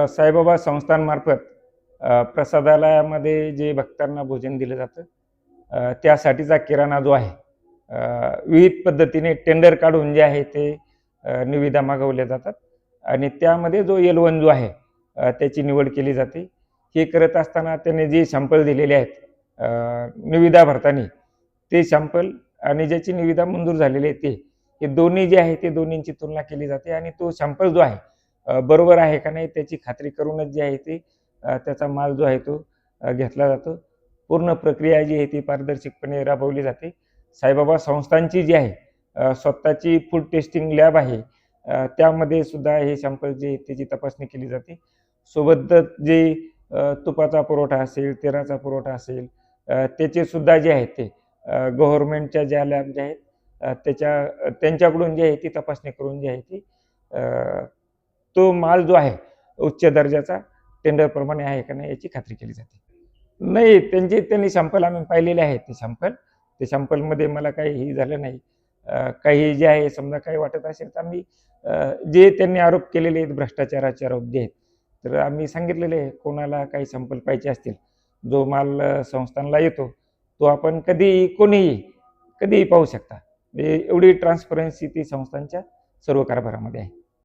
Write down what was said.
साईबाबा संस्थांमार्फत प्रसादालयामध्ये जे भक्तांना भोजन दिलं जातं त्यासाठीचा किराणा जो आहे विविध पद्धतीने टेंडर काढून जे आहे ते निविदा मागवल्या जातात आणि त्यामध्ये जो L1 जो आहे त्याची निवड केली जाते. हे करत असताना त्याने जे सॅम्पल दिलेले आहेत निविदा भरताना ते सॅम्पल आणि ज्याची निविदा मंजूर झालेली आहे हे दोन्ही जे आहे ते दोन्हींची तुलना केली जाते आणि तो सॅम्पल जो आहे बरोबर आहे का नाही त्याची खात्री करूनच जे आहे ते त्याचा माल जो आहे तो घेतला जातो. पूर्ण प्रक्रिया जी आहे ती पारदर्शकपणे राबवली जाते. साईबाबा संस्थांची जी आहे स्वतःची फूड टेस्टिंग लॅब आहे. त्यामध्ये सुद्धा हे सॅम्पल जे त्याची तपासणी केली जाते. सोबतच जे तुपाचा पुरवठा असेल, तेलाचा पुरवठा असेल त्याचे सुद्धा जे आहे ते गव्हर्नमेंटच्या ज्या लॅब ज्या आहेत त्यांच्याकडून जे आहे ती तपासणी करून जे आहे ती तो माल जो आहे उच्च दर्जाचा टेंडरप्रमाणे आहे का नाही याची खात्री केली जाते. नाही त्यांनी सॅम्पल आम्ही पाहिलेले आहेत ते सॅम्पलमध्ये मला काही झालं नाही. काही जे आहे समजा काही वाटत असेल तर आम्ही जे त्यांनी आरोप केलेले आहेत भ्रष्टाचाराचे आरोप जे आहेत तर आम्ही सांगितलेले आहे कोणाला काही सॅम्पल पाहिजे असतील जो माल संस्थांना येतो तो आपण कधीही पाहू शकता. एवढी ट्रान्सपरन्सी ती संस्थांच्या सर्व कारभारामध्ये आहे.